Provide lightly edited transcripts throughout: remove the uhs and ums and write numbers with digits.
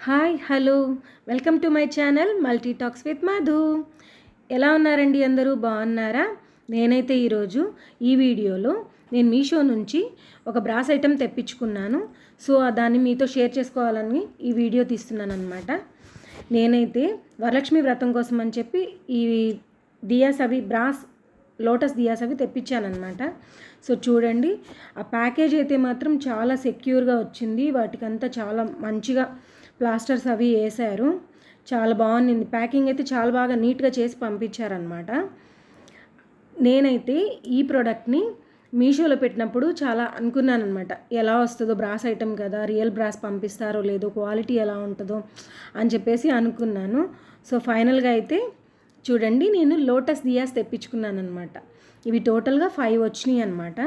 Hi hello welcome to my channel multi talks with Madhu. ఎలా ఉన్నారండి? అందరూ బాగున్నారా? నేనైతే ఈరోజు ఈ వీడియోలో నేను మీషో నుంచి ఒక బ్రాస్ ఐటెం తెప్పించుకున్నాను. సో దాన్ని మీతో షేర్ చేసుకోవాలని ఈ వీడియో తీస్తున్నాను అనమాట. నేనైతే వరలక్ష్మి వ్రతం కోసం అని చెప్పి ఈ దియాస్ అవి బ్రాస్ లోటస్ దియాస్ అవి తెప్పించానమాట. సో చూడండి, ఆ ప్యాకేజ్ అయితే మాత్రం చాలా సెక్యూర్గా వచ్చింది. వాటికంతా చాలా మంచిగా ప్లాస్టర్స్ అవి వేశారు. చాలా బాగుంది. ప్యాకింగ్ అయితే చాలా బాగా నీట్గా చేసి పంపించారనమాట. నేనైతే ఈ ప్రోడక్ట్ని మీషోలో పెట్టినప్పుడు చాలా అనుకున్నాను అనమాట, ఎలా వస్తుందో, బ్రాస్ ఐటెం కదా, రియల్ బ్రాస్ పంపిస్తారో లేదో, క్వాలిటీ ఎలా ఉంటుందో అని చెప్పేసి అనుకున్నాను. సో ఫైనల్గా అయితే చూడండి, నేను లోటస్ దియాస్ తెప్పించుకున్నాను అనమాట. ఇవి టోటల్గా 5 వచ్చినాయి అనమాట.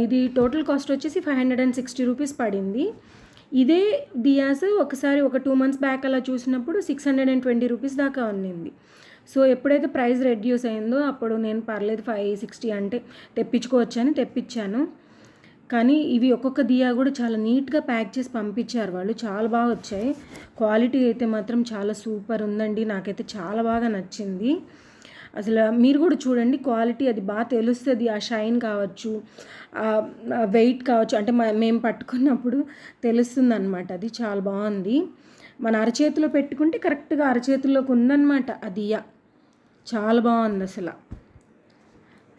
ఇది టోటల్ కాస్ట్ వచ్చేసి 560 రూపీస్ పడింది. ఇదే దియాస్ ఒకసారి ఒక 2 మంత్స్ బ్యాక్ అలా చూసినప్పుడు 620 రూపీస్ దాకా ఉన్నింది. సో ఎప్పుడైతే ప్రైస్ రెడ్యూస్ అయిందో అప్పుడు నేను పర్లేదు 560 అంటే తెప్పించుకోవచ్చు అని తెప్పించాను. కానీ ఇవి ఒక్కొక్క దియా కూడా చాలా నీట్గా ప్యాక్ చేసి పంపించారు వాళ్ళు. చాలా బాగా వచ్చాయి. క్వాలిటీ అయితే మాత్రం చాలా సూపర్ ఉందండి. నాకైతే చాలా బాగా నచ్చింది. అసలు మీరు కూడా చూడండి, క్వాలిటీ అది బాగా తెలుస్తుంది. ఆ షైన్ కావచ్చు, వెయిట్ కావచ్చు, అంటే మేము పట్టుకున్నప్పుడు తెలుస్తుంది అనమాట. అది చాలా బాగుంది. మన అరచేతిలో పెట్టుకుంటే కరెక్ట్గా అరచేతుల్లోకి ఉందన్నమాట ఆ దియా. చాలా బాగుంది అసలు.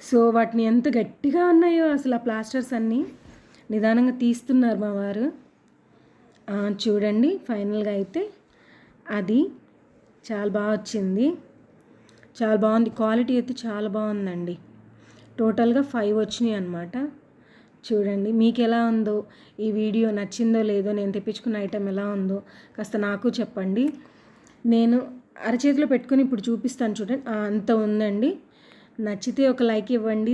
సో వాటిని ఎంత గట్టిగా ఉన్నాయో అసలు ఆ ప్లాస్టర్స్ అన్నీ. నిదానంగా తీస్తున్నారు మా వారు. చూడండి, ఫైనల్గా అయితే అది చాలా బాగా వచ్చింది. చాలా బాగుంది. క్వాలిటీ అయితే చాలా బాగుందండి. టోటల్గా 5 వచ్చినాయి అన్నమాట. చూడండి, మీకు ఎలా ఉందో, ఈ వీడియో నచ్చిందో లేదో, నేను తెప్పించుకున్న ఐటెం ఎలా ఉందో కాస్త నాకు చెప్పండి. నేను అరచేతిలో పెట్టుకుని ఇప్పుడు చూపిస్తాను చూడండి. అంత ఉందండి. నచ్చితే ఒక లైక్ ఇవ్వండి.